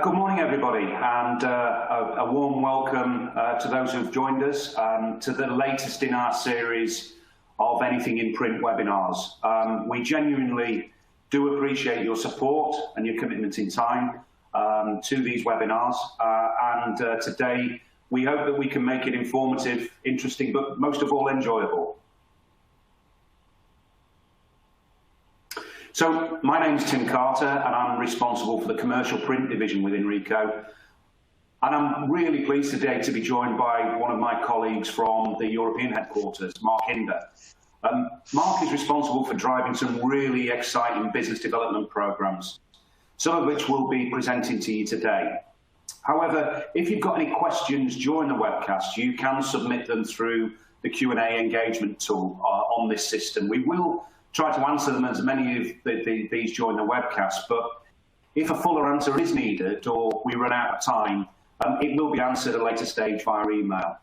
Good morning, everybody, and a warm welcome to those who've joined us to the latest in our series of Anything in Print webinars. We genuinely do appreciate your support and your commitment in time to these webinars, and today we hope that we can make it informative, interesting, but most of all enjoyable. So my name's Tim Carter, and I'm responsible for the commercial print division within Ricoh. And I'm really pleased today to be joined by one of my colleagues from the European headquarters, Mark Hinder. Mark is responsible for driving some really exciting business development programs, some of which we'll be presenting to you today. However, if you've got any questions during the webcast, you can submit them through the Q&A engagement tool on this system. We will try to answer them as many of these during the webcast, but if a fuller answer is needed or we run out of time, it will be answered at a later stage via email.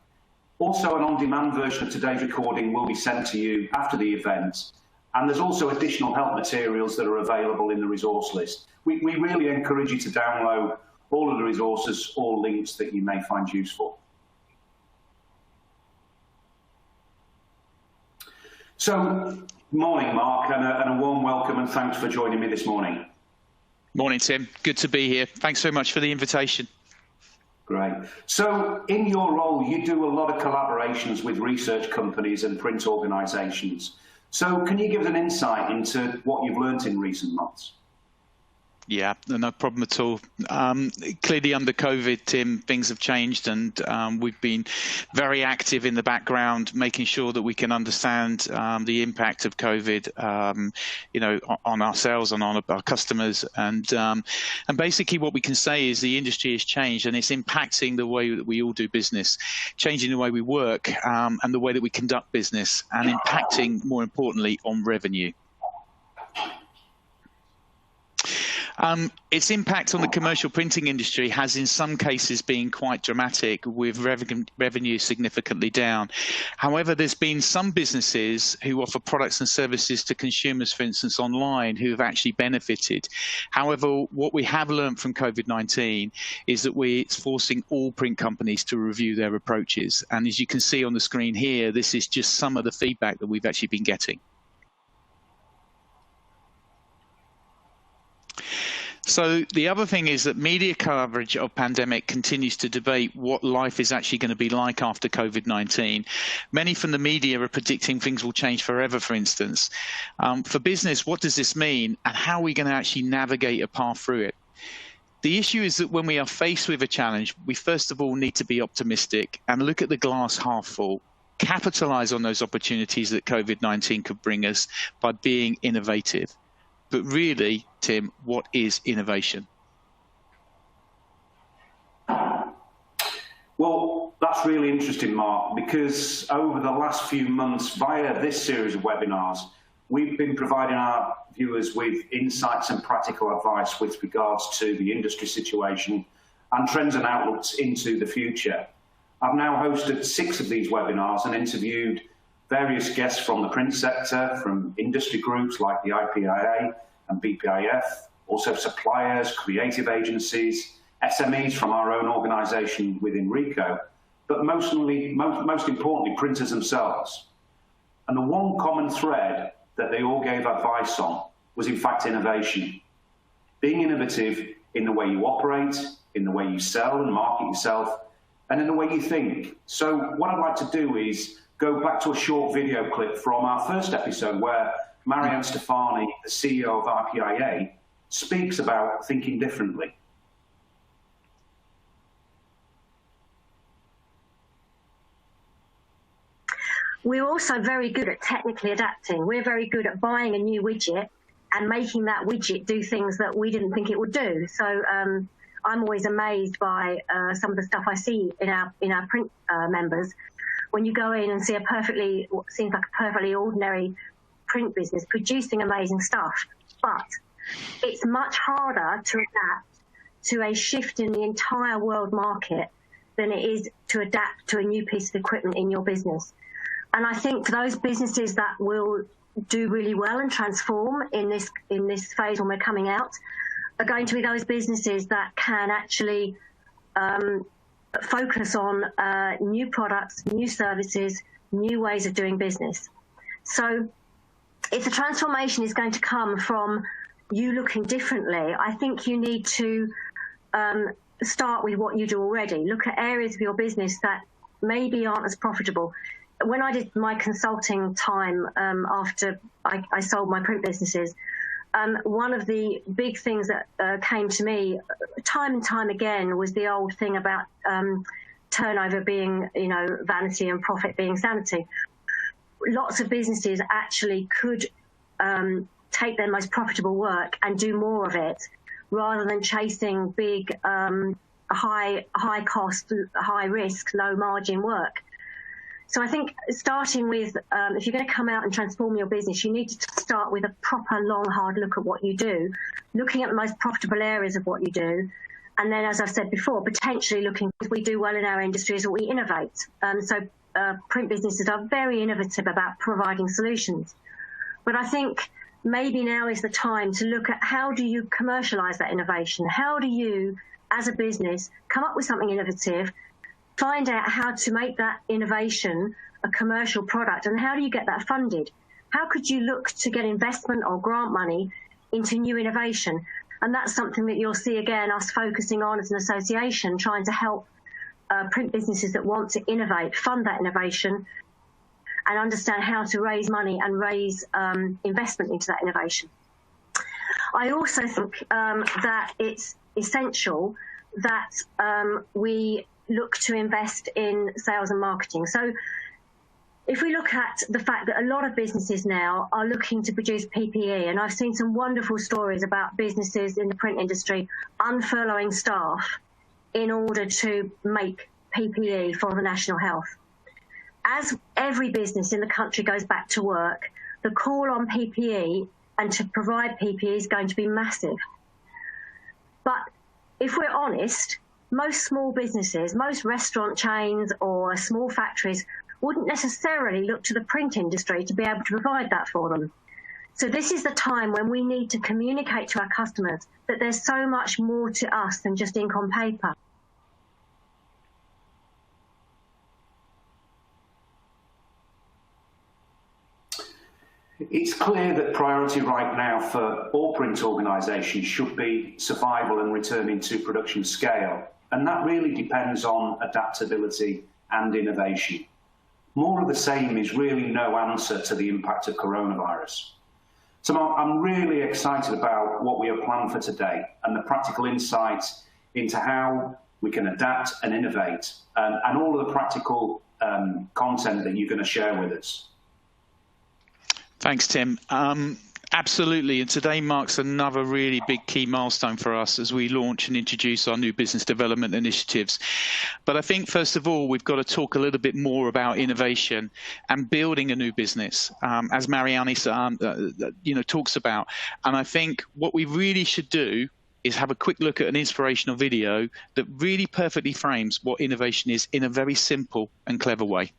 Also, an on-demand version of today's recording will be sent to you after the event, and there's also additional help materials that are available in the resource list. We really encourage you to download all of the resources or links that you may find useful. So, morning, Mark, and a warm welcome and thanks for joining me this morning. Morning, Tim. Good to be here. Thanks so much for the invitation. Great. So, in your role, you do a lot of collaborations with research companies and print organisations. So, can you give us an insight into what you've learnt in recent months? Yeah, no problem at all. Clearly under COVID, Tim, things have changed, and we've been very active in the background, making sure that we can understand the impact of COVID, on ourselves and on our customers. And basically what we can say is the industry has changed, and it's impacting the way that we all do business, changing the way we work and the way that we conduct business, and impacting, more importantly, on revenue. Its impact on the commercial printing industry has in some cases been quite dramatic, with revenue significantly down. However, there's been some businesses who offer products and services to consumers, for instance, online, who have actually benefited. However, what we have learned from COVID-19 is that it's forcing all print companies to review their approaches. And as you can see on the screen here, this is just some of the feedback that we've actually been getting. So the other thing is that media coverage of pandemic continues to debate what life is actually going to be like after COVID-19. Many from the media are predicting things will change forever, for instance. For business, what does this mean, and how are we going to actually navigate a path through it? The issue is that when we are faced with a challenge, we first of all need to be optimistic and look at the glass half full. Capitalize on those opportunities that COVID-19 could bring us by being innovative. But really, Tim, what is innovation? Well, that's really interesting, Mark, because over the last few months, via this series of webinars, we've been providing our viewers with insights and practical advice with regards to the industry situation and trends and outlooks into the future. I've now hosted 6 of these webinars and interviewed various guests from the print sector, from industry groups like the IPIA and BPIF, also suppliers, creative agencies, SMEs from our own organisation within Ricoh, but most importantly, printers themselves. And the one common thread that they all gave advice on was, in fact, innovation. Being innovative in the way you operate, in the way you sell and market yourself, and in the way you think. So what I'd like to do is go back to a short video clip from our first episode where Marianne Stefani, the CEO of RPIA, speaks about thinking differently. We're also very good at technically adapting. We're very good at buying a new widget and making that widget do things that we didn't think it would do. So I'm always amazed by some of the stuff I see in our print members. When you go in and see what seems like a perfectly ordinary print business producing amazing stuff, but it's much harder to adapt to a shift in the entire world market than it is to adapt to a new piece of equipment in your business. And I think for those businesses that will do really well and transform in this phase when we're coming out, are going to be those businesses that can actually focus on new products, new services, new ways of doing business. So if the transformation is going to come from you looking differently, I think you need to start with what you do already. Look at areas of your business that maybe aren't as profitable. When I did my consulting time after I sold my print businesses, one of the big things that came to me time and time again was the old thing about turnover being, vanity and profit being sanity. Lots of businesses actually could take their most profitable work and do more of it rather than chasing big, high cost, high risk, low margin work. So I think starting with, if you're going to come out and transform your business, you need to start with a proper, long, hard look at what you do, looking at the most profitable areas of what you do. And then, as I've said before, potentially looking, if we do well in our industries, we innovate. So print businesses are very innovative about providing solutions. But I think maybe now is the time to look at how do you commercialize that innovation? How do you, as a business, come up with something innovative, find out how to make that innovation a commercial product, and how do you get that funded? How could you look to get investment or grant money into new innovation? And that's something that you'll see, again, us focusing on as an association, trying to help print businesses that want to innovate, fund that innovation, and understand how to raise money and raise investment into that innovation. I also think that it's essential that we look to invest in sales and marketing. So if we look at the fact that a lot of businesses now are looking to produce PPE, and I've seen some wonderful stories about businesses in the print industry unfurloughing staff in order to make PPE for the national health. As every business in the country goes back to work, the call on PPE and to provide PPE is going to be massive. But if we're honest, most small businesses, most restaurant chains or small factories wouldn't necessarily look to the print industry to be able to provide that for them. So this is the time when we need to communicate to our customers that there's so much more to us than just ink on paper. It's clear that priority right now for all print organisations should be survival and returning to production scale. And that really depends on adaptability and innovation. More of the same is really no answer to the impact of coronavirus. So I'm really excited about what we have planned for today and the practical insights into how we can adapt and innovate, and all of the practical content that you're going to share with us. Thanks, Tim. Absolutely, and today marks another really big key milestone for us as we launch and introduce our new business development initiatives. But I think, first of all, we've got to talk a little bit more about innovation and building a new business, as Marianne talks about. And I think what we really should do is have a quick look at an inspirational video that really perfectly frames what innovation is in a very simple and clever way.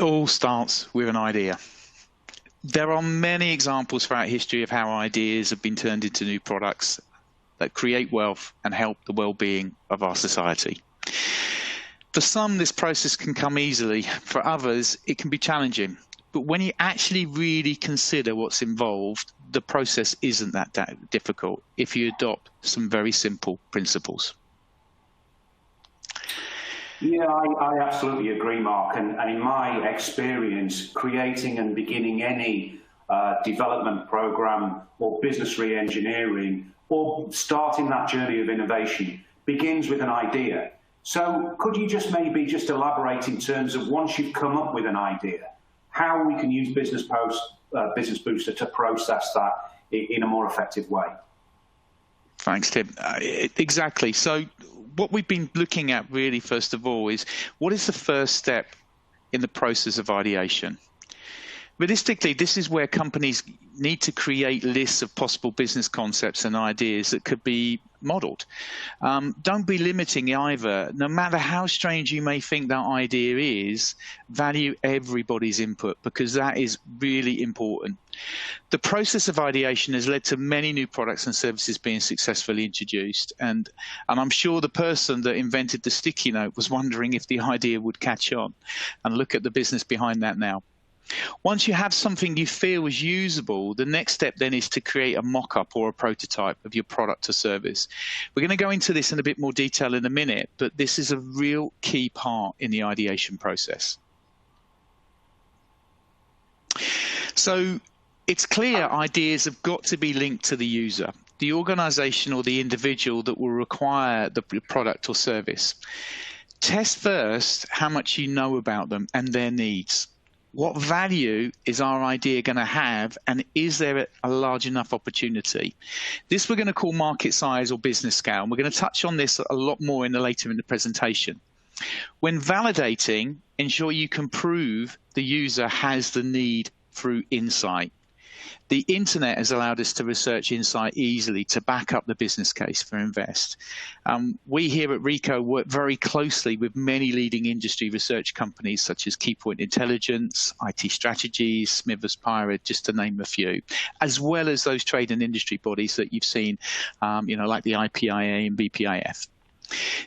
It all starts with an idea. There are many examples throughout history of how ideas have been turned into new products that create wealth and help the well-being of our society. For some, this process can come easily. For others, it can be challenging. But when you actually really consider what's involved, the process isn't that difficult if you adopt some very simple principles. Yeah, I absolutely agree, Mark. And in my experience, creating and beginning any development program or business re-engineering or starting that journey of innovation begins with an idea. So could you just maybe just elaborate in terms of once you've come up with an idea, how we can use Business Booster to process that in a more effective way? Thanks, Tim. Exactly. So what we've been looking at really, first of all, is what is the first step in the process of ideation? Realistically, this is where companies need to create lists of possible business concepts and ideas that could be modeled. Don't be limiting either. No matter how strange you may think that idea is, value everybody's input, because that is really important. The process of ideation has led to many new products and services being successfully introduced. And I'm sure the person that invented the sticky note was wondering if the idea would catch on. And look at the business behind that now. Once you have something you feel is usable, the next step then is to create a mock-up or a prototype of your product or service. We're going to go into this in a bit more detail in a minute, but this is a real key part in the ideation process. So it's clear ideas have got to be linked to the user, the organization or the individual that will require the product or service. Test first how much you know about them and their needs. What value is our idea going to have, and is there a large enough opportunity? This we're going to call market size or business scale, and we're going to touch on this a lot more later in the presentation. When validating, ensure you can prove the user has the need through insight. The internet has allowed us to research insight easily to back up the business case for invest. We here at Ricoh work very closely with many leading industry research companies such as Keypoint Intelligence, IT Strategies, Smithers Pirate, just to name a few, as well as those trade and industry bodies that you've seen, like the IPIA and BPIF.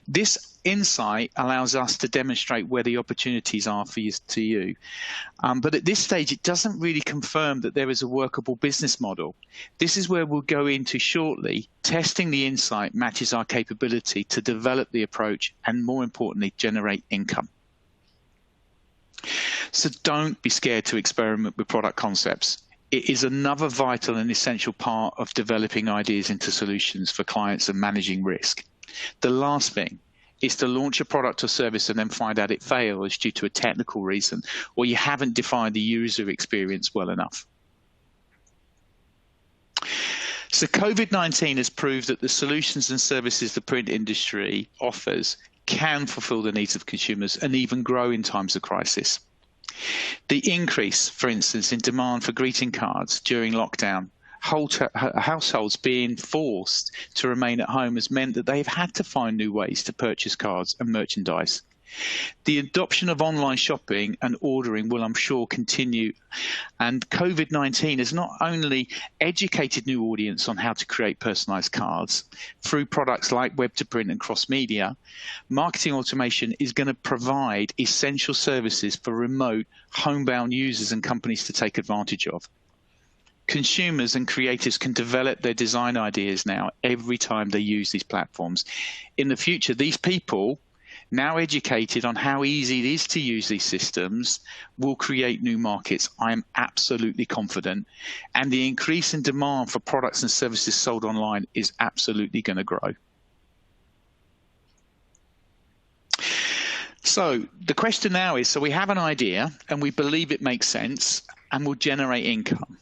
This insight allows us to demonstrate where the opportunities are for you. But at this stage, it doesn't really confirm that there is a workable business model. This is where we'll go into shortly. Testing the insight matches our capability to develop the approach and, more importantly, generate income. So don't be scared to experiment with product concepts. It is another vital and essential part of developing ideas into solutions for clients and managing risk. The last thing is to launch a product or service and then find out it fails due to a technical reason, or you haven't defined the user experience well enough. So COVID-19 has proved that the solutions and services the print industry offers can fulfill the needs of consumers and even grow in times of crisis. The increase, for instance, in demand for greeting cards during lockdown, households being forced to remain at home has meant that they've had to find new ways to purchase cards and merchandise. The adoption of online shopping and ordering will, I'm sure, continue. And COVID-19 has not only educated new audience on how to create personalized cards through products like web to print and cross media, marketing automation is going to provide essential services for remote homebound users and companies to take advantage of. Consumers and creators can develop their design ideas now every time they use these platforms. In the future, these people, now educated on how easy it is to use these systems, will create new markets. I am absolutely confident. And the increase in demand for products and services sold online is absolutely going to grow. So the question now is, so we have an idea and we believe it makes sense and will generate income.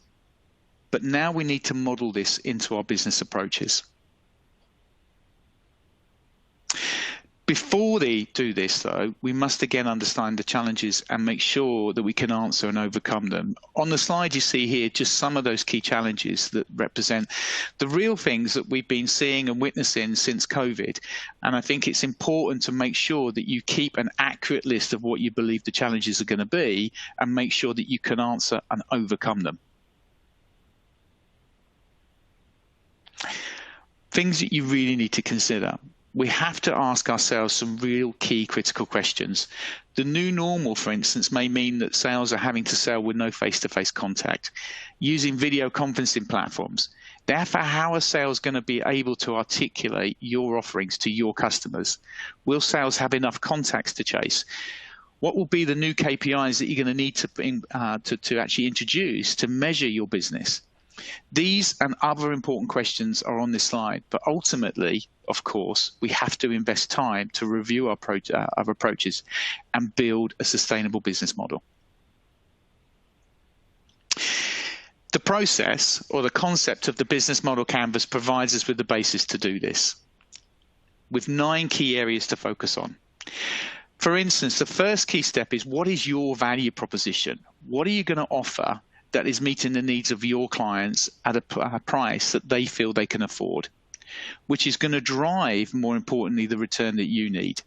But now we need to model this into our business approaches. Before they do this, though, we must again understand the challenges and make sure that we can answer and overcome them. On the slide you see here just some of those key challenges that represent the real things that we've been seeing and witnessing since COVID. And I think it's important to make sure that you keep an accurate list of what you believe the challenges are going to be and make sure that you can answer and overcome them. Things that you really need to consider. We have to ask ourselves some real key critical questions. The new normal, for instance, may mean that sales are having to sell with no face-to-face contact, using video conferencing platforms. Therefore, how are sales going to be able to articulate your offerings to your customers? Will sales have enough contacts to chase? What will be the new KPIs that you're going to need to actually introduce to measure your business? These and other important questions are on this slide, but ultimately, of course, we have to invest time to review our approaches and build a sustainable business model. The process or the concept of the business model canvas provides us with the basis to do this, with 9 key areas to focus on. For instance, the first key step is, what is your value proposition? What are you going to offer that is meeting the needs of your clients at a price that they feel they can afford, which is going to drive, more importantly, the return that you need.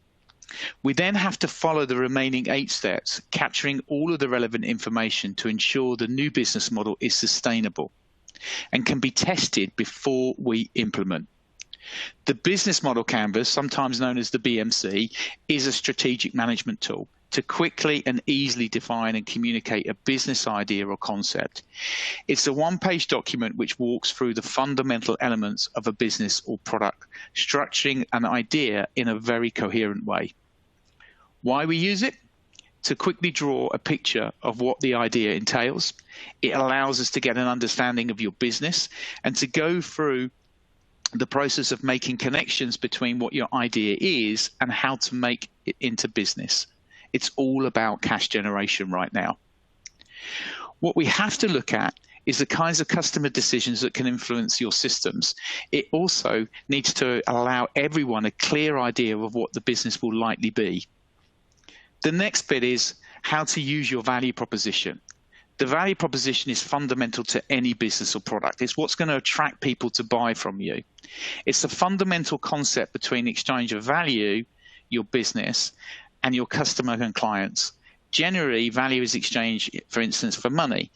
We then have to follow the remaining 8 steps, capturing all of the relevant information to ensure the new business model is sustainable and can be tested before we implement. The business model canvas, sometimes known as the BMC, is a strategic management tool to quickly and easily define and communicate a business idea or concept. It's a one-page document which walks through the fundamental elements of a business or product, structuring an idea in a very coherent way. Why we use it? To quickly draw a picture of what the idea entails. It allows us to get an understanding of your business and to go through the process of making connections between what your idea is and how to make it into business. It's all about cash generation right now. What we have to look at is the kinds of customer decisions that can influence your systems. It also needs to allow everyone a clear idea of what the business will likely be. The next bit is how to use your value proposition. The value proposition is fundamental to any business or product. It's what's going to attract people to buy from you. It's a fundamental concept between the exchange of value, your business, and your customer and clients. Generally, value is exchanged, for instance, for money,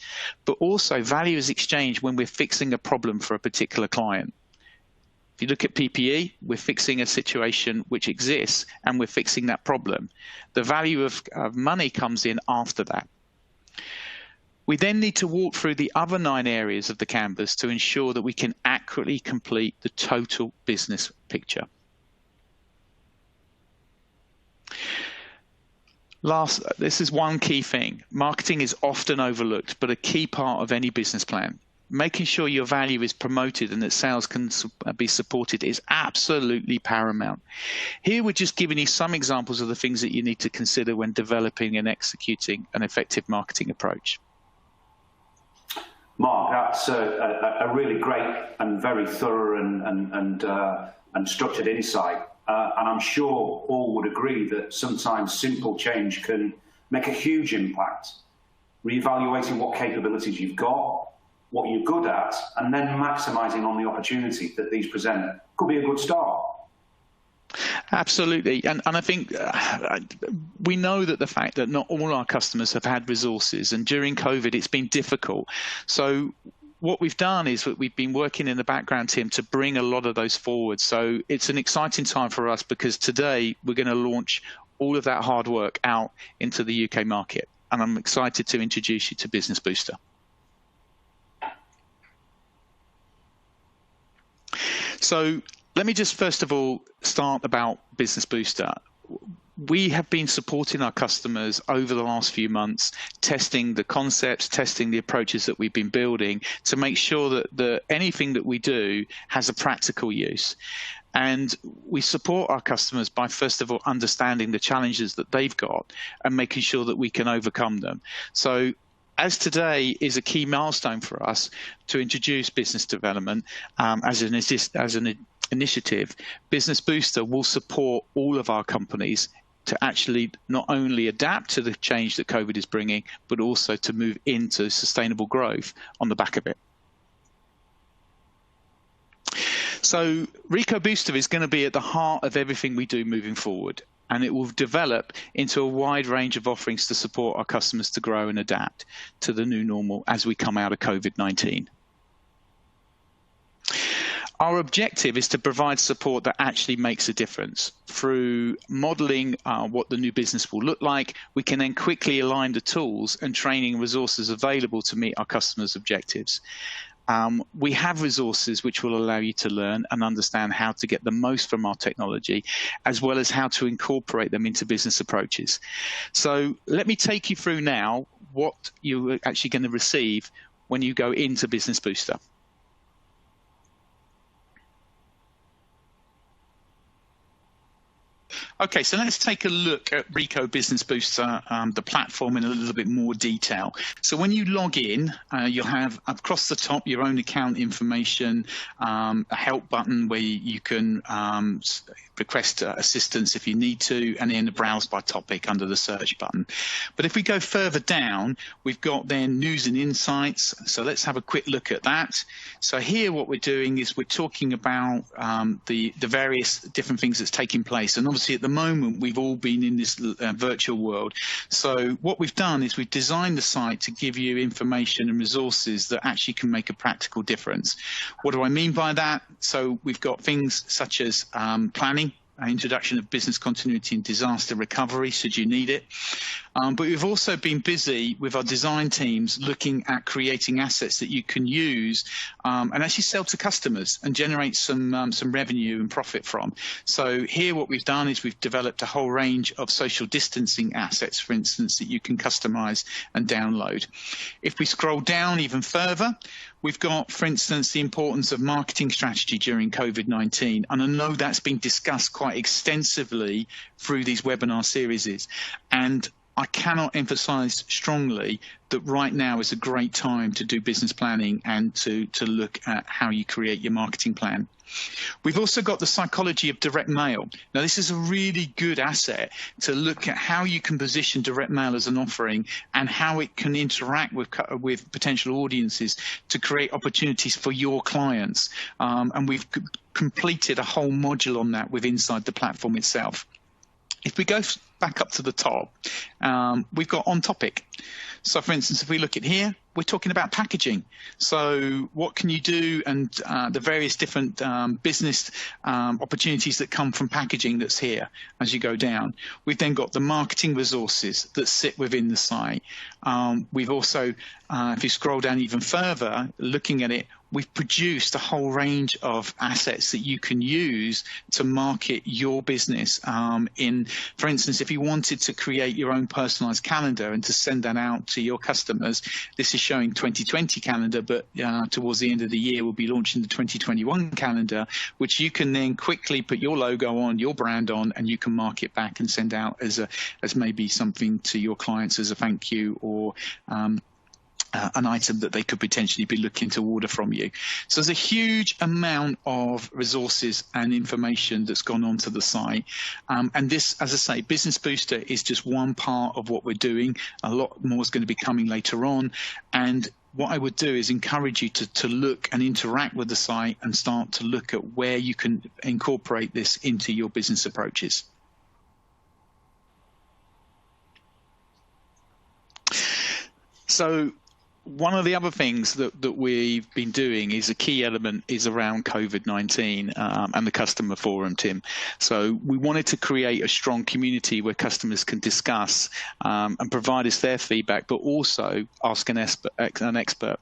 but also value is exchanged when we're fixing a problem for a particular client. If you look at PPE, we're fixing a situation which exists and we're fixing that problem. The value of money comes in after that. We then need to walk through the other 9 areas of the canvas to ensure that we can accurately complete the total business picture. This is one key thing. Marketing is often overlooked, but a key part of any business plan. Making sure your value is promoted and that sales can be supported is absolutely paramount. Here we're just giving you some examples of the things that you need to consider when developing and executing an effective marketing approach. Mark, that's a really great and very thorough and structured insight. And I'm sure all would agree that sometimes simple change can make a huge impact. Reevaluating what capabilities you've got, what you're good at, and then maximising on the opportunity that these present could be a good start. Absolutely. And I think we know that the fact that not all our customers have had resources, and during COVID it's been difficult. So what we've done is that we've been working in the background, Tim, to bring a lot of those forward. So it's an exciting time for us because today we're going to launch all of that hard work out into the UK market. And I'm excited to introduce you to Business Booster. So let me just first of all start about Business Booster. We have been supporting our customers over the last few months, testing the concepts, testing the approaches that we've been building to make sure that anything that we do has a practical use. And we support our customers by, first of all, understanding the challenges that they've got and making sure that we can overcome them. So as today is a key milestone for us to introduce business development as an initiative, Business Booster will support all of our companies to actually not only adapt to the change that COVID is bringing, but also to move into sustainable growth on the back of it. So Rico Booster is going to be at the heart of everything we do moving forward, and it will develop into a wide range of offerings to support our customers to grow and adapt to the new normal as we come out of COVID-19. Our objective is to provide support that actually makes a difference. Through modeling what the new business will look like, we can then quickly align the tools and training resources available to meet our customers' objectives. We have resources which will allow you to learn and understand how to get the most from our technology, as well as how to incorporate them into business approaches. So let me take you through now what you're actually going to receive when you go into Business Booster. Okay, so let's take a look at Rico Business Booster, the platform, in a little bit more detail. So when you log in, you'll have across the top your own account information, a help button where you can request assistance if you need to, and then the browse by topic under the search button. But if we go further down, we've got then news and insights. So let's have a quick look at that. So here what we're doing is we're talking about the various different things that's taking place. And obviously at the moment we've all been in this virtual world. So what we've done is we've designed the site to give you information and resources that actually can make a practical difference. What do I mean by that? So we've got things such as planning, introduction of business continuity and disaster recovery should you need it. But we've also been busy with our design teams looking at creating assets that you can use and actually sell to customers and generate some revenue and profit from. So here what we've done is we've developed a whole range of social distancing assets, for instance, that you can customize and download. If we scroll down even further, we've got, for instance, the importance of marketing strategy during COVID-19. And I know that's been discussed quite extensively through these webinar series. And I cannot emphasize strongly that right now is a great time to do business planning and to look at how you create your marketing plan. We've also got the psychology of direct mail. Now, this is a really good asset to look at how you can position direct mail as an offering and how it can interact with potential audiences to create opportunities for your clients. And we've completed a whole module on that with inside the platform itself. If we go back up to the top, we've got on topic. So for instance, if we look at here, we're talking about packaging. So what can you do, and the various different business opportunities that come from packaging that's here as you go down. We've then got the marketing resources that sit within the site. We've also, if you scroll down even further, looking at it, we've produced a whole range of assets that you can use to market your business. For instance, if you wanted to create your own personalized calendar and to send that out to your customers, this is showing 2020 calendar, but towards the end of the year, we'll be launching the 2021 calendar, which you can then quickly put your logo on, your brand on, and you can mark it back and send out as maybe something to your clients as a thank you, or an item that they could potentially be looking to order from you. So there's a huge amount of resources and information that's gone onto the site. And this, as I say, Business Booster is just one part of what we're doing. A lot more is going to be coming later on. And what I would do is encourage you to look and interact with the site and start to look at where you can incorporate this into your business approaches. So one of the other things that we've been doing is a key element is around COVID-19 and the customer forum, Tim. So we wanted to create a strong community where customers can discuss and provide us their feedback, but also ask an expert.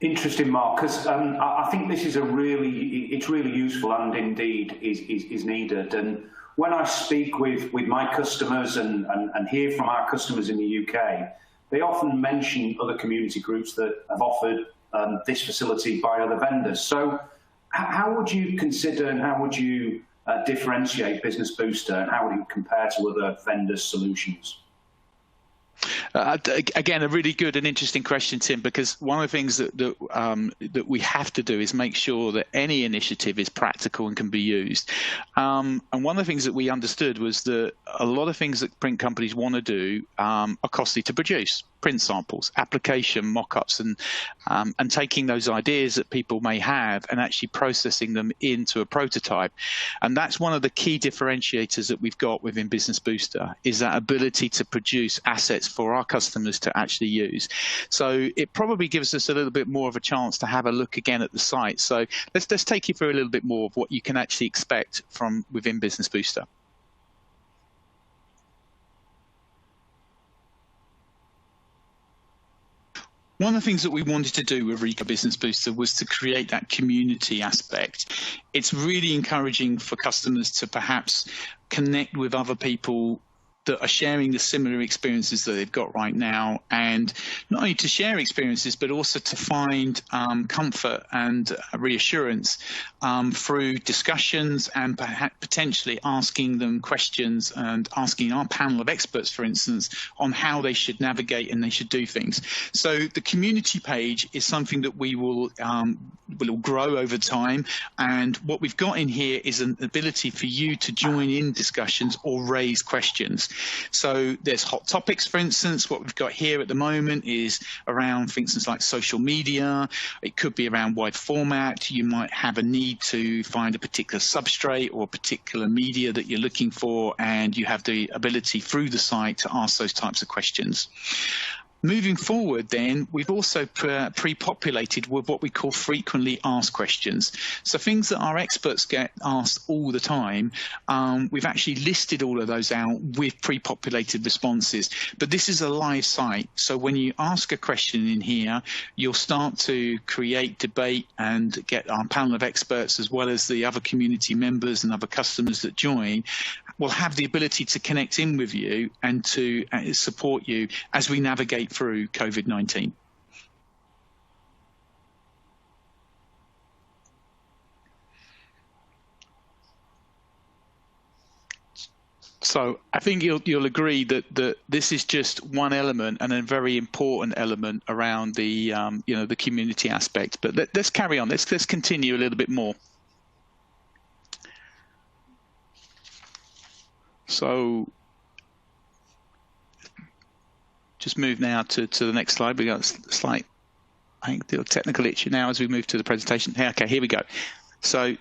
Interesting, Mark, because I think this is it's really useful and indeed is needed. And when I speak with my customers and hear from our customers in the UK, they often mention other community groups that have offered this facility by other vendors. So how would you consider and how would you differentiate Business Booster, and how would you compare to other vendors' solutions? Again, a really good and interesting question, Tim, because one of the things that we have to do is make sure that any initiative is practical and can be used. And one of the things that we understood was that a lot of things that print companies want to do are costly to produce. Print samples, application mock-ups, and taking those ideas that people may have and actually processing them into a prototype. And that's one of the key differentiators that we've got within Business Booster, is that ability to produce assets for our customers to actually use. So it probably gives us a little bit more of a chance to have a look again at the site. So let's take you through a little bit more of what you can actually expect from within Business Booster. One of the things that we wanted to do with Ricoh Business Booster was to create that community aspect. It's really encouraging for customers to perhaps connect with other people that are sharing the similar experiences that they've got right now, and not only to share experiences, but also to find comfort and reassurance through discussions and potentially asking them questions and asking our panel of experts, for instance, on how they should navigate and they should do things. So the community page is something that we will grow over time, and what we've got in here is an ability for you to join in discussions or raise questions. So there's hot topics, for instance. What we've got here at the moment is around, for instance, like social media. It could be around wide format. You might have a need to find a particular substrate or a particular media that you're looking for, and you have the ability through the site to ask those types of questions. Moving forward, then, we've also pre-populated with what we call frequently asked questions. So things that our experts get asked all the time, we've actually listed all of those out with pre-populated responses. But this is a live site. So when you ask a question in here, you'll start to create debate and get our panel of experts, as well as the other community members and other customers that join, will have the ability to connect in with you and to support you as we navigate through COVID-19. So I think you'll agree that this is just one element, and a very important element around the the community aspect. But let's carry on. Let's continue a little bit more. So just move now to the next slide. We got a slight, I think, the technical issue now as we move to the presentation. Okay, here we go. So,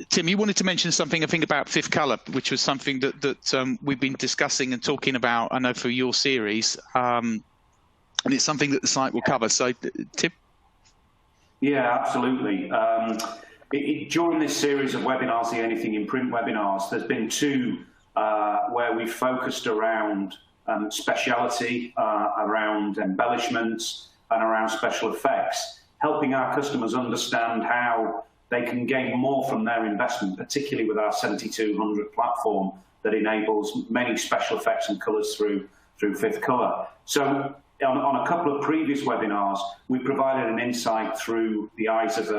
Tim, you wanted to mention something, I think, about fifth colour, which was something that we've been discussing and talking about, I know, for your series, and it's something that the site will cover. So, Tim? Yeah, absolutely. During this series of webinars, the Anything in Print webinars, there's been two where we focused around speciality, around embellishments, and around special effects, helping our customers understand how they can gain more from their investment, particularly with our 7200 platform that enables many special effects and colours through Fifth Colour. So on a couple of previous webinars, we provided an insight through the eyes of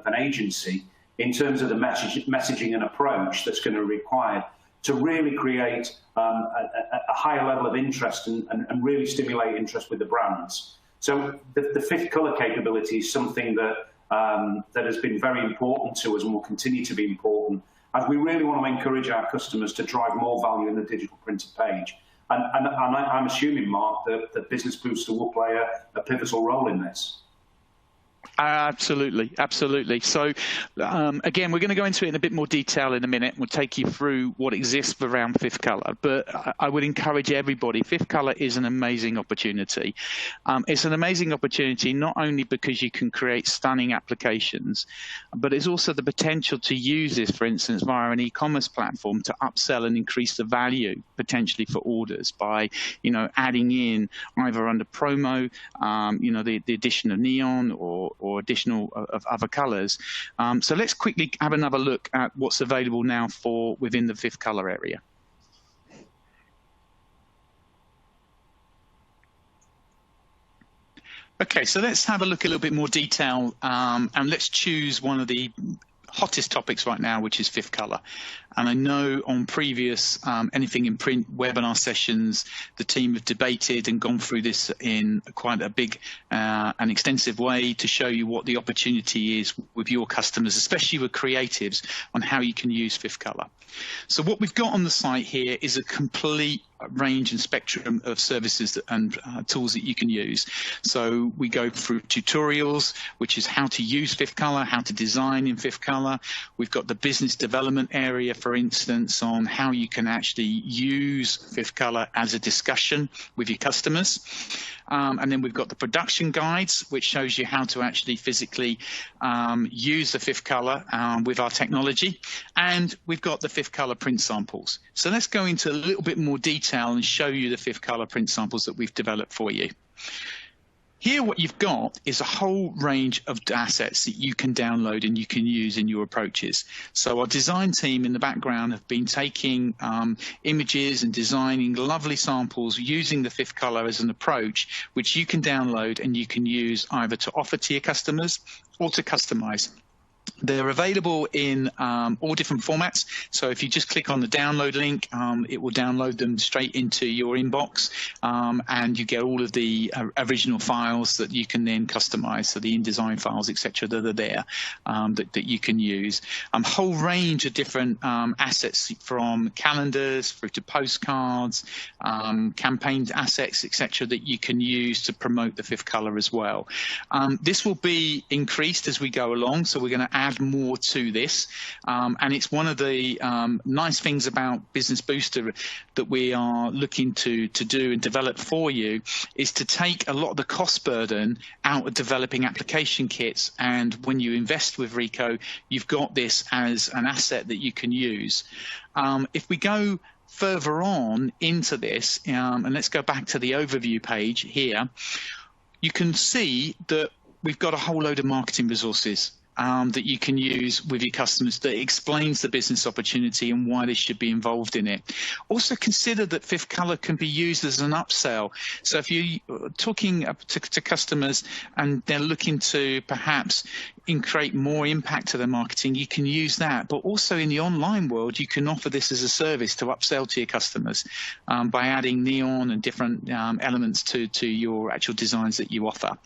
an agency in terms of the messaging and approach that's going to be required to really create a higher level of interest and really stimulate interest with the brands. So the Fifth Colour capability is something that has been very important to us and will continue to be important, as we really want to encourage our customers to drive more value in the digital printed page. And I'm assuming, Mark, that Business Booster will play a pivotal role in this. Absolutely, absolutely. So again, we're going to go into it in a bit more detail in a minute. We'll take you through what exists around Fifth Colour, but I would encourage everybody. Fifth Colour is an amazing opportunity. It's an amazing opportunity not only because you can create stunning applications, but it's also the potential to use this, for instance, via an e-commerce platform to upsell and increase the value potentially for orders by, adding in either under promo, the addition of neon or additional of other colours. So let's quickly have another look at what's available now within the Fifth Colour area. Okay, so let's have a look a little bit more detail, and let's choose one of the hottest topics right now, which is Fifth Colour. And I know on previous Anything in Print webinar sessions, the team have debated and gone through this in quite a big and extensive way to show you what the opportunity is with your customers, especially with creatives, on how you can use Fifth Colour. So what we've got on the site here is a complete range and spectrum of services and tools that you can use. So we go through tutorials, which is how to use Fifth Colour, how to design in Fifth Colour. We've got the business development area, for instance, on how you can actually use Fifth Colour as a discussion with your customers. And then we've got the production guides, which shows you how to actually physically use the Fifth Colour with our technology. And we've got the Fifth Colour print samples. So let's go into a little bit more detail and show you the Fifth Colour print samples that we've developed for you. Here what you've got is a whole range of assets that you can download and you can use in your approaches. So our design team in the background have been taking images and designing lovely samples using the Fifth Colour as an approach, which you can download and you can use either to offer to your customers or to customize. They're available in all different formats. So if you just click on the download link, it will download them straight into your inbox, and you get all of the original files that you can then customize. So the InDesign files, etc., that are there that you can use. A whole range of different assets, from calendars through to postcards, campaign assets, etc., that you can use to promote the Fifth Colour as well. This will be increased as we go along. So we're going to add more to this, and it's one of the nice things about Business Booster that we are looking to do and develop for you, is to take a lot of the cost burden out of developing application kits. And when you invest with Ricoh, you've got this as an asset that you can use. If we go further on into this, and let's go back to the overview page here, you can see that we've got a whole load of marketing resources that you can use with your customers that explains the business opportunity and why they should be involved in it. Also consider that Fifth Colour can be used as an upsell. So if you're talking to customers and they're looking to perhaps create more impact to their marketing, you can use that. But also in the online world, you can offer this as a service to upsell to your customers by adding neon and different elements to your actual designs that you offer.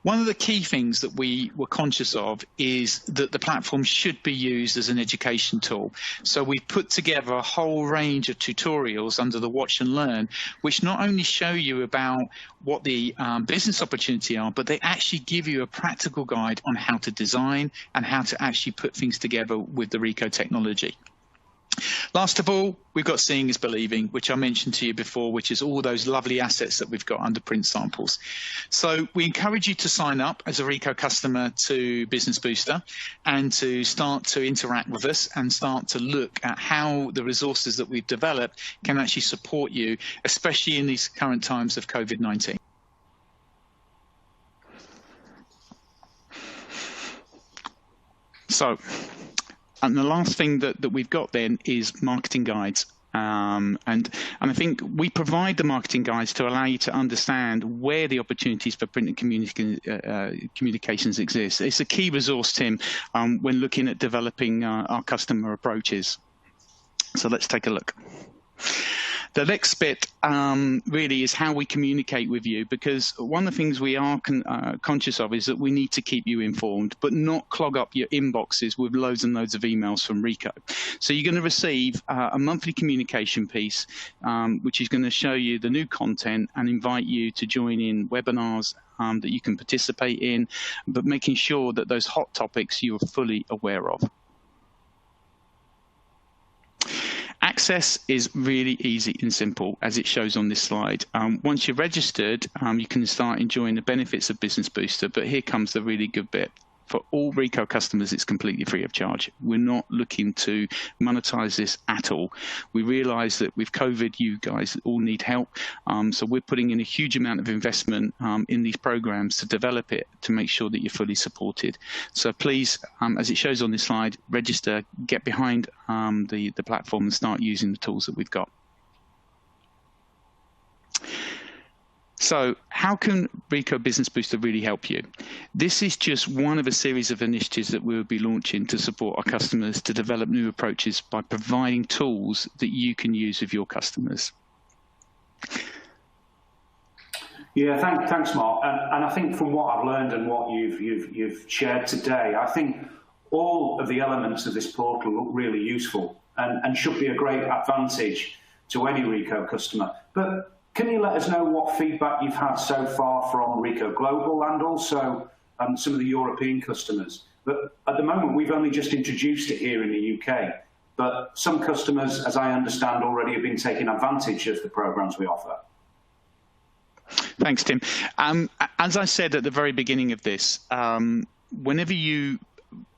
One of the key things that we were conscious of is that the platform should be used as an education tool. So we've put together a whole range of tutorials under the Watch and Learn, which not only show you about what the business opportunity are, but they actually give you a practical guide on how to design and how to actually put things together with the Ricoh technology. Last of all, we've got Seeing is Believing, which I mentioned to you before, which is all those lovely assets that we've got under print samples. So we encourage you to sign up as a Ricoh customer to Business Booster and to start to interact with us and start to look at how the resources that we've developed can actually support you, especially in these current times of COVID-19. So, and the last thing that we've got then is marketing guides. And I think we provide the marketing guides to allow you to understand where the opportunities for print and communications exist. It's a key resource, Tim, when looking at developing our customer approaches. So let's take a look. The next bit really is how we communicate with you, because one of the things we are conscious of is that we need to keep you informed, but not clog up your inboxes with loads and loads of emails from Ricoh. So you're going to receive a monthly communication piece, which is going to show you the new content and invite you to join in webinars that you can participate in, but making sure that those hot topics you're fully aware of. Access is really easy and simple, as it shows on this slide. Once you're registered, you can start enjoying the benefits of Business Booster, but here comes the really good bit. For all Ricoh customers, it's completely free of charge. We're not looking to monetize this at all. We realize that with COVID, you guys all need help. So we're putting in a huge amount of investment in these programs to develop it, to make sure that you're fully supported. So please, as it shows on this slide, register, get behind the platform and start using the tools that we've got. So how can Rico Business Booster really help you? This is just one of a series of initiatives that we will be launching to support our customers to develop new approaches by providing tools that you can use with your customers. Yeah, thanks, Mark. And I think from what I've learned and what you've shared today, I think all of the elements of this portal look really useful and should be a great advantage to any Rico customer. But can you let us know what feedback you've had so far from Rico Global and also some of the European customers? But at the moment, we've only just introduced it here in the UK. But some customers, as I understand, already have been taking advantage of the programs we offer. Thanks, Tim. As I said at the very beginning of this, whenever you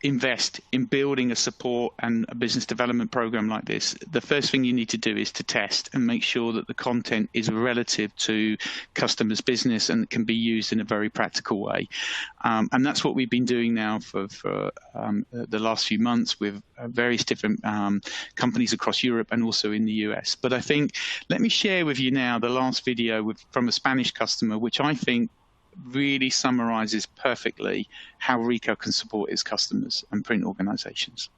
invest in building a support and a business development program like this, the first thing you need to do is to test and make sure that the content is relative to customers' business and can be used in a very practical way. And that's what we've been doing now for the last few months with various different companies across Europe and also in the US. But I think, let me share with you now the last video from a Spanish customer, which I think really summarizes perfectly how Rico can support its customers and print organizations.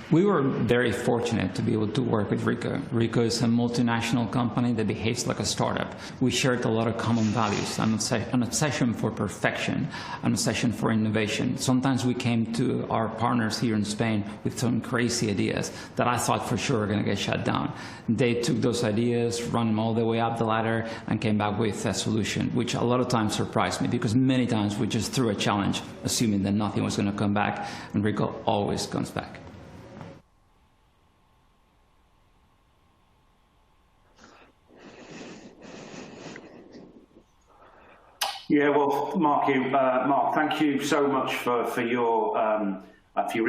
We were very fortunate to be able to work with Rico. Rico is a multinational company that behaves like a startup. We shared a lot of common values, an obsession for perfection, an obsession for innovation. Sometimes we came to our partners here in Spain with some crazy ideas that I thought for sure were going to get shut down. They took those ideas, run them all the way up the ladder, and came back with a solution, which a lot of times surprised me, because many times we just threw a challenge, assuming that nothing was going to come back, and Rico always comes back. Yeah, well, Mark, thank you so much for your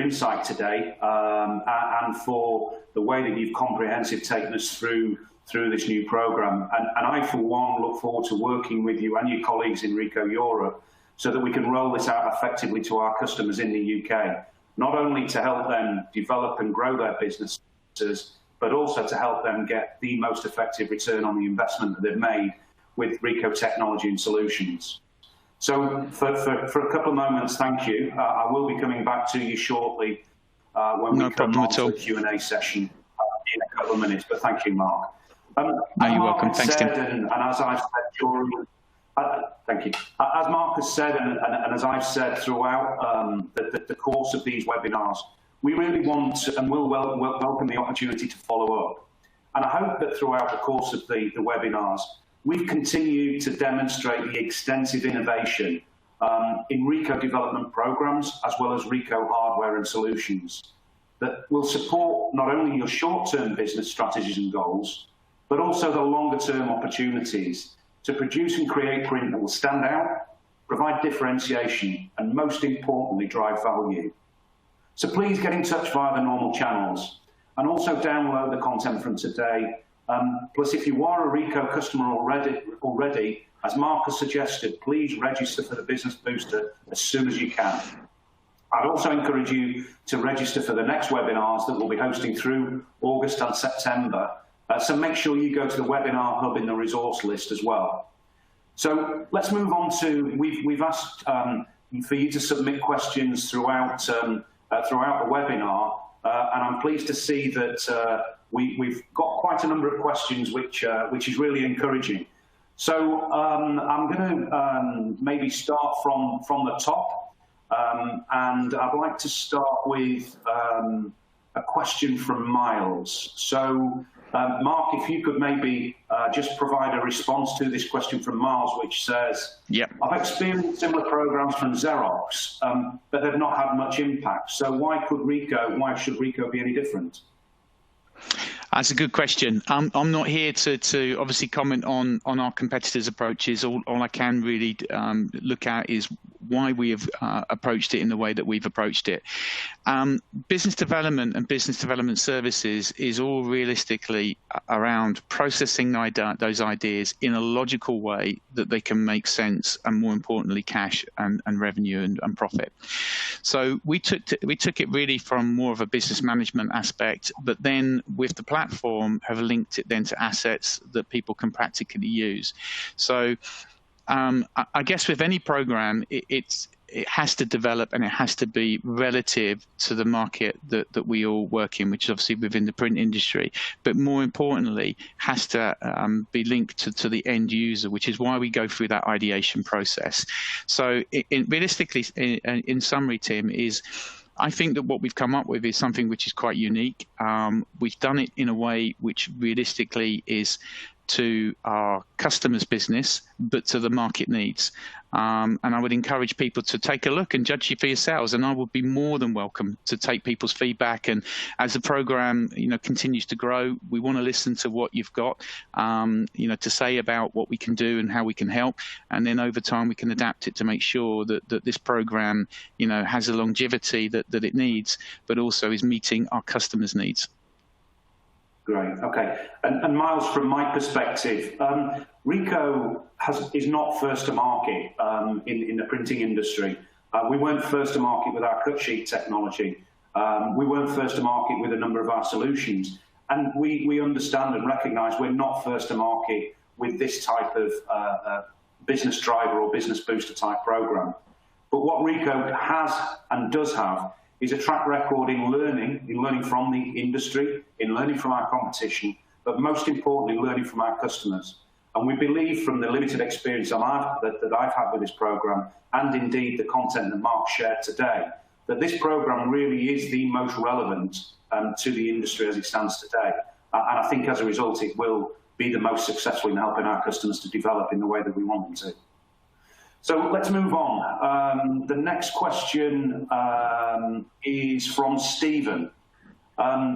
insight today and for the way that you've comprehensively taken us through this new program. And I, for one, look forward to working with you and your colleagues in Rico Europe so that we can roll this out effectively to our customers in the UK, not only to help them develop and grow their businesses, but also to help them get the most effective return on the investment that they've made with Rico Technology and Solutions. So for a couple of moments, thank you. I will be coming back to you shortly when we come on to the Q&A session in a couple of minutes, but thank you, Mark. You're welcome. Thanks, Tim. And as I've said thank you. As Mark has said, and as I've said throughout the course of these webinars, we really want and will welcome the opportunity to follow up. And I hope that throughout the course of the webinars, we've continued to demonstrate the extensive innovation in Rico development programs, as well as Rico hardware and solutions that will support not only your short-term business strategies and goals, but also the longer-term opportunities to produce and create print that will stand out, provide differentiation, and most importantly, drive value. So please get in touch via the normal channels and also download the content from today. Plus, if you are a Rico customer already, as Mark has suggested, please register for the Business Booster as soon as you can. I'd also encourage you to register for the next webinars that we'll be hosting through August and September. So make sure you go to the webinar hub in the resource list as well. So let's move on to, we've asked for you to submit questions throughout the webinar, and I'm pleased to see that we've got quite a number of questions, which is really encouraging. So I'm going to maybe start from the top, and I'd like to start with a question from Miles. So Mark, if you could maybe just provide a response to this question from Miles, which says, yep. I've experienced similar programs from Xerox, but they've not had much impact. So why should Rico be any different? That's a good question. I'm not here to obviously comment on our competitors' approaches. All I can really look at is why we have approached it in the way that we've approached it. Business development and business development services is all realistically around processing those ideas in a logical way that they can make sense, and more importantly, cash and revenue and profit. So we took it really from more of a business management aspect, but then with the platform have linked it then to assets that people can practically use. So I guess with any program, it has to develop and it has to be relative to the market that we all work in, which is obviously within the print industry, but more importantly, has to be linked to the end user, which is why we go through that ideation process. So realistically, in summary, Tim, I think that what we've come up with is something which is quite unique. We've done it in a way which realistically is to our customers' business, but to the market needs. And I would encourage people to take a look and judge it for yourselves. And I would be more than welcome to take people's feedback. And as the program, continues to grow, we want to listen to what you've got, to say about what we can do and how we can help. And then over time, we can adapt it to make sure that this program, has the longevity that it needs, but also is meeting our customers' needs. Great. Okay. And Miles, from my perspective, Ricoh is not first to market in the printing industry. We weren't first to market with our cut sheet technology. We weren't first to market with a number of our solutions. And we understand and recognise we're not first to market with this type of business driver or business booster type program. But what Ricoh has and does have is a track record in learning from the industry, in learning from our competition, but most importantly, learning from our customers. And we believe from the limited experience that I've had with this program, and indeed the content that Mark shared today, that this program really is the most relevant to the industry as it stands today. And I think as a result, it will be the most successful in helping our customers to develop in the way that we want them to. So let's move on. The next question is from Stephen.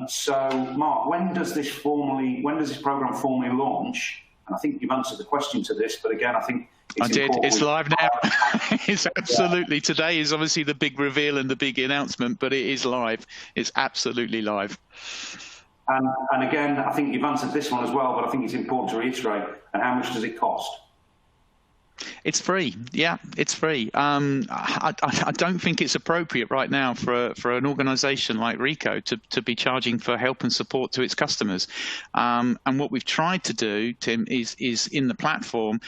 So Mark, when does this program formally launch? And I think you've answered the question to this, but again, I think it's important. It's live now. It's absolutely, today is obviously the big reveal and the big announcement, but it is live. It's absolutely live. And again, I think you've answered this one as well, but I think it's important to reiterate. And how much does it cost? It's free. Yeah, it's free. I don't think it's appropriate right now for an organisation like Ricoh to be charging for help and support to its customers. And what we've tried to do, Tim, is in the platform,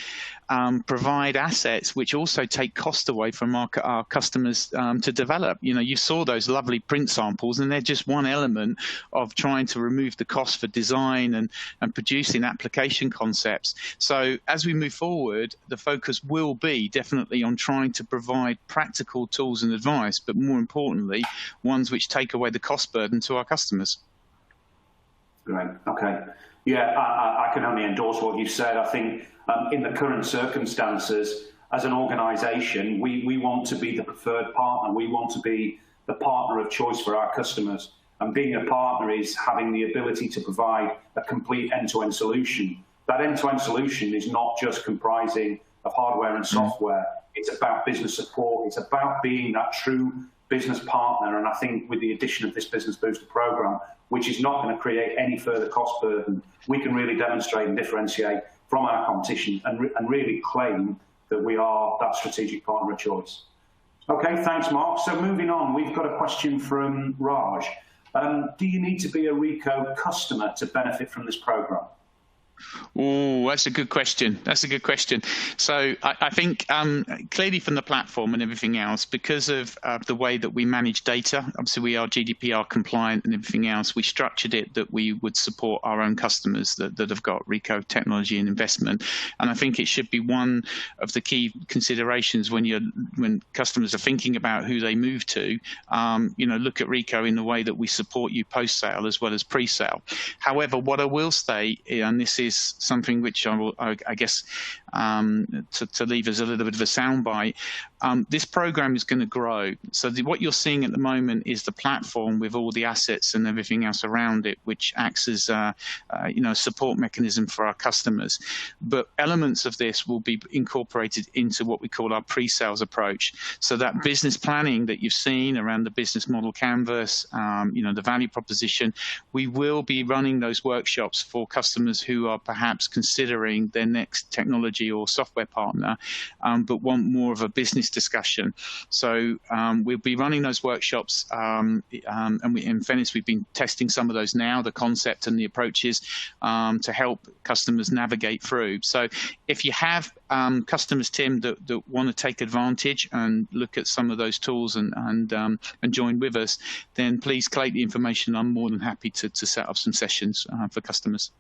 provide assets which also take cost away from our customers to develop. You saw those lovely print samples, and they're just one element of trying to remove the cost for design and producing application concepts. So as we move forward, the focus will be definitely on trying to provide practical tools and advice, but more importantly, ones which take away the cost burden to our customers. Great. Okay. Yeah, I can only endorse what you said. I think in the current circumstances, as an organisation, we want to be the preferred partner. We want to be the partner of choice for our customers. And being a partner is having the ability to provide a complete end-to-end solution. That end-to-end solution is not just comprising of hardware and software. It's about business support. It's about being that true business partner. And I think with the addition of this Business Booster program, which is not going to create any further cost burden, we can really demonstrate and differentiate from our competition and really claim that we are that strategic partner of choice. Okay, thanks, Mark. So moving on, we've got a question from Raj. Do you need to be a Ricoh customer to benefit from this program? Oh, that's a good question. So I think clearly from the platform and everything else, because of the way that we manage data, obviously we are GDPR compliant and everything else, we structured it that we would support our own customers that have got Ricoh technology and investment. And I think it should be one of the key considerations when customers are thinking about who they move to, look at Ricoh in the way that we support you post-sale as well as pre-sale. However, what I will say, and this is something which I guess, to leave as a little bit of a soundbite, this program is going to grow. So what you're seeing at the moment is the platform with all the assets and everything else around it, which acts as a support mechanism for our customers. But elements of this will be incorporated into what we call our pre-sales approach. So that business planning that you've seen around the business model canvas, the value proposition, we will be running those workshops for customers who are perhaps considering their next technology or software partner, but want more of a business discussion. So we'll be running those workshops, and in fairness, we've been testing some of those now, the concept and the approaches, to help customers navigate through. So if you have customers, Tim, that want to take advantage and look at some of those tools and join with us, then please collate the information. I'm more than happy to set up some sessions for customers.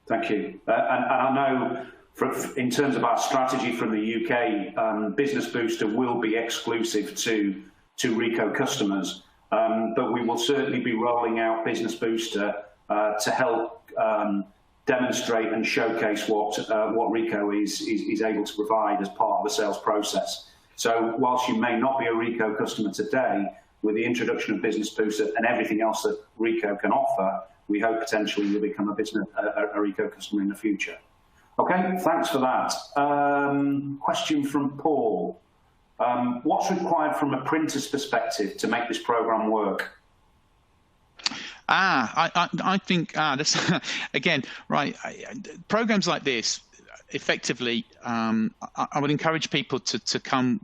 Thank you. And I know in terms of our strategy from the UK, Business Booster will be exclusive to Ricoh customers, but we will certainly be rolling out Business Booster to help demonstrate and showcase what Ricoh is able to provide as part of the sales process. So whilst you may not be a Ricoh customer today, with the introduction of Business Booster and everything else that Ricoh can offer, we hope potentially you'll become a Ricoh customer in the future. Okay, thanks for that. Question from Paul. What's required from a printer's perspective to make this program work? I think that's again right. Programs like this, effectively, I would encourage people to come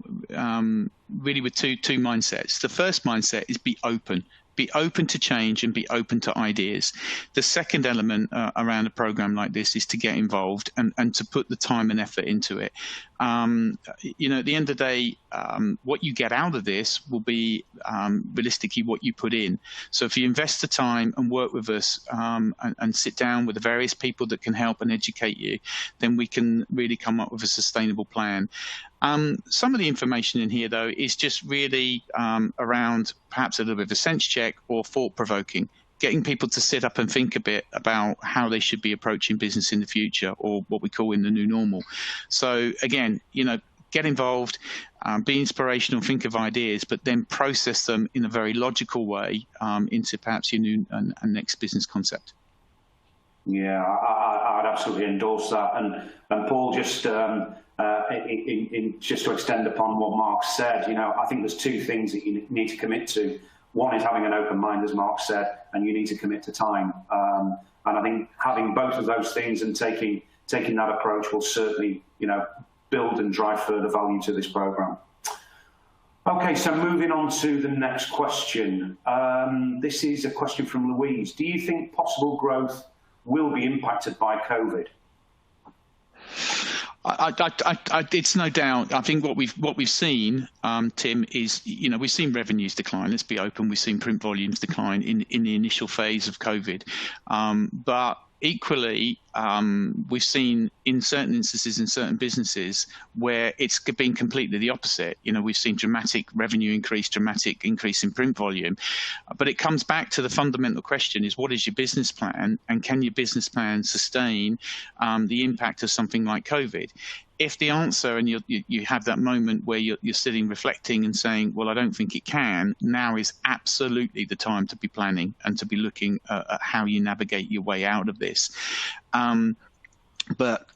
really with two mindsets. The first mindset is be open to change and be open to ideas. The second element around a program like this is to get involved and to put the time and effort into it. At the end of the day, what you get out of this will be realistically what you put in. So if you invest the time and work with us and sit down with the various people that can help and educate you, then we can really come up with a sustainable plan. Some of the information in here, though, is just really around perhaps a little bit of a sense check or thought-provoking, getting people to sit up and think a bit about how they should be approaching business in the future, or what we call in the new normal. So again, get involved, be inspirational, think of ideas, but then process them in a very logical way into perhaps your new and next business concept. Yeah, I'd absolutely endorse that. And Paul, just just to extend upon what Mark said, I think there's two things that you need to commit to. One is having an open mind, as Mark said, and you need to commit to time. And I think having both of those things and taking that approach will certainly, build and drive further value to this program. Okay, so moving on to the next question. This is a question from Louise. Do you think possible growth will be impacted by COVID? It's no doubt. I think what we've seen, Tim, is we've seen revenues decline. Let's be open. We've seen print volumes decline in the initial phase of COVID, but equally, we've seen in certain instances in certain businesses where it's been completely the opposite. We've seen dramatic revenue increase, dramatic increase in print volume, but it comes back to the fundamental question: is what is your business plan, and can your business plan sustain the impact of something like COVID? If the answer, and you have that moment where you're sitting reflecting and saying, well, I don't think it can, now is absolutely the time to be planning and to be looking at how you navigate your way out of this. But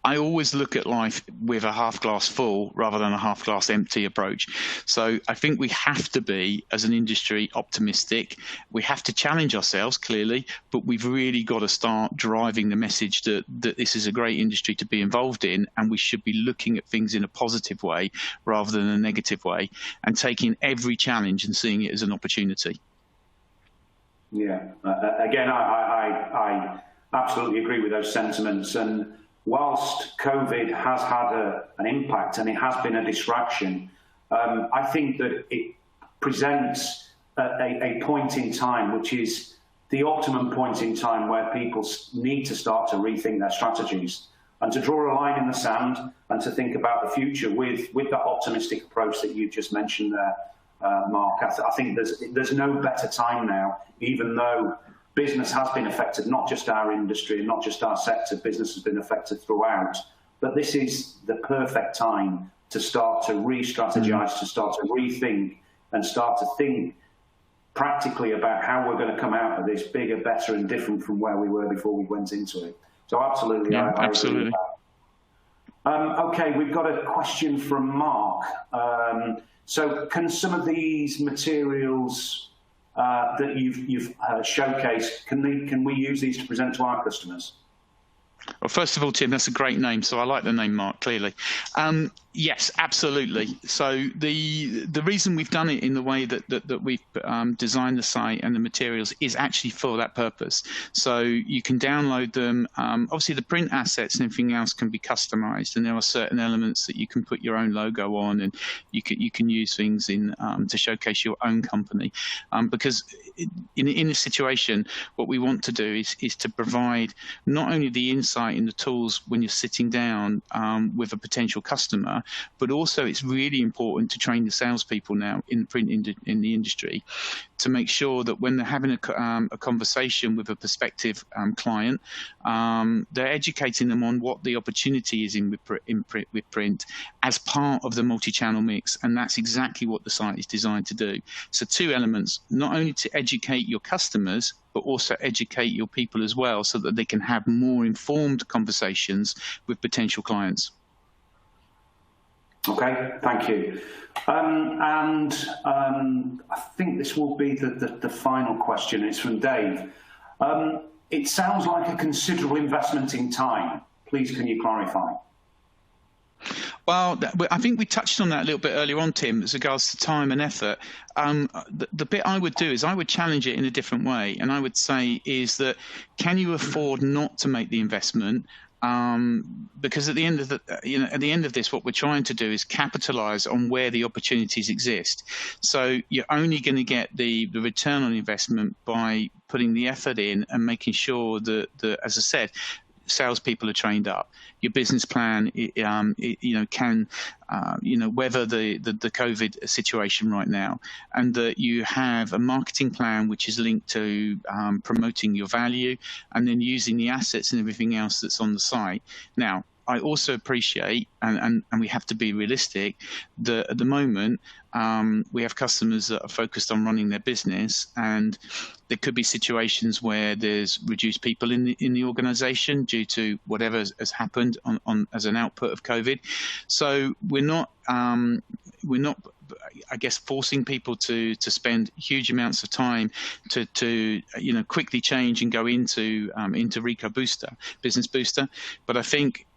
I always look at life with a half glass full rather than a half glass empty approach. So I think we have to be, as an industry, optimistic. We have to challenge ourselves, clearly, but we've really got to start driving the message that this is a great industry to be involved in, and we should be looking at things in a positive way rather than a negative way, and taking every challenge and seeing it as an opportunity. Yeah, again, I absolutely agree with those sentiments. And whilst COVID has had an impact and it has been a distraction, I think that it presents a point in time which is the optimum point in time where people need to start to rethink their strategies and to draw a line in the sand and to think about the future with that optimistic approach that you just mentioned there, Mark. I think there's no better time now, even though business has been affected, not just our industry and not just our sector. Business has been affected throughout. But this is the perfect time to start to re-strategize, to start to rethink and start to think practically about how we're going to come out of this bigger, better and different from where we were before we went into it. So absolutely, yeah, I absolutely. agree with that. Okay, we've got a question from Mark. So can some of these materials that you've showcased, can we use these to present to our customers? Well, first of all, Tim, that's a great name, so I like the name, Mark, clearly. Yes, absolutely. So the reason we've done it in the way that we've designed the site and the materials is actually for that purpose. So you can download them. Obviously, the print assets and everything else can be customized, and there are certain elements that you can put your own logo on, and you can use things in to showcase your own company. Because in a situation, what we want to do is to provide not only the insight and the tools when you're sitting down with a potential customer, but also it's really important to train the salespeople now in the industry to make sure that when they're having a conversation with a prospective client, they're educating them on what the opportunity is with print as part of the multi-channel mix, and that's exactly what the site is designed to do. So two elements, not only to educate your customers, but also educate your people as well, so that they can have more informed conversations with potential clients. Okay, thank you. I think this will be the final question. It's from Dave. It sounds like a considerable investment in time. Please, can you clarify? Well, I think we touched on that a little bit earlier on, Tim, as regards to time and effort. The bit I would do is I would challenge it in a different way, and I would say is that can you afford not to make the investment? Because at the end of this, what we're trying to do is capitalize on where the opportunities exist. So you're only going to get the return on investment by putting the effort in and making sure that as I said, salespeople are trained up. Your business plan, can weather the COVID situation right now, and that you have a marketing plan which is linked to promoting your value, and then using the assets and everything else that's on the site. Now, I also appreciate, and we have to be realistic, that at the moment we have customers that are focused on running their business, and there could be situations where there's reduced people in the organisation due to whatever has happened on as an output of COVID. So we're not I guess forcing people to spend huge amounts of time to quickly change and go into Rico Booster, Business Booster. But I think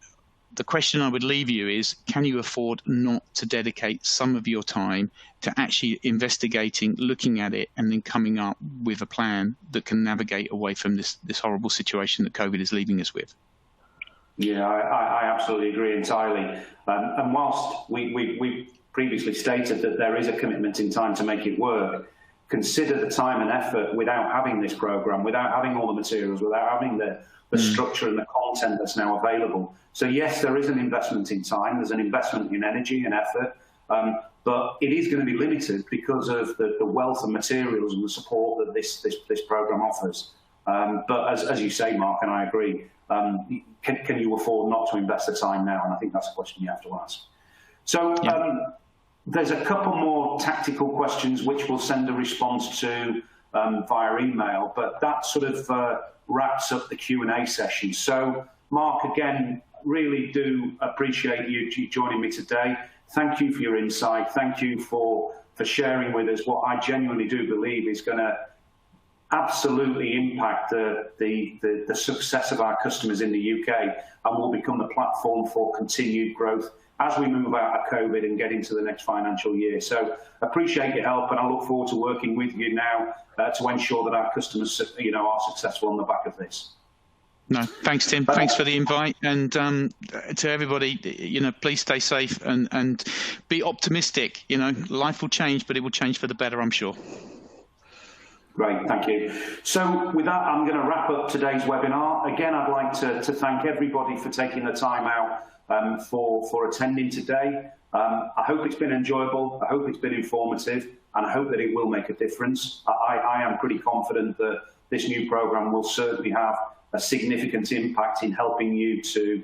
the question I would leave you is, can you afford not to dedicate some of your time to actually investigating, looking at it, and then coming up with a plan that can navigate away from this horrible situation that COVID is leaving us with? Yeah, I absolutely agree entirely. And whilst we previously stated that there is a commitment in time to make it work, consider the time and effort without having this program, without having all the materials, without having the structure and the content that's now available. So yes, there is an investment in time, there's an investment in energy and effort, but it is going to be limited because of the wealth of materials and the support that this program offers. But as you say, Mark, and I agree, can you afford not to invest the time now? And I think that's a question you have to ask. So there's a couple more tactical questions which we'll send a response to via email, but that sort of wraps up the Q&A session. So Mark, again, really do appreciate you joining me today. Thank you for your insight. Thank you for sharing with us what I genuinely do believe is going to absolutely impact the success of our customers in the UK, and will become the platform for continued growth as we move out of COVID and get into the next financial year. So appreciate your help, and I look forward to working with you now to ensure that our customers are successful on the back of this. No, thanks, Tim. Thanks for the invite, and to everybody, please stay safe and be optimistic. Life will change, but it will change for the better, I'm sure. Great, thank you. So with that, I'm going to wrap up today's webinar. Again, I'd like to thank everybody for taking the time out for attending today. I hope it's been enjoyable. I hope it's been informative, and I hope that it will make a difference. I am pretty confident that this new program will certainly have a significant impact in helping you to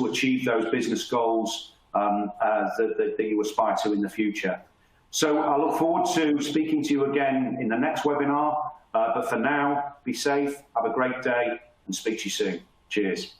achieve those business goals that you aspire to in the future. So I look forward to speaking to you again in the next webinar, but for now, be safe, have a great day, and speak to you soon. Cheers.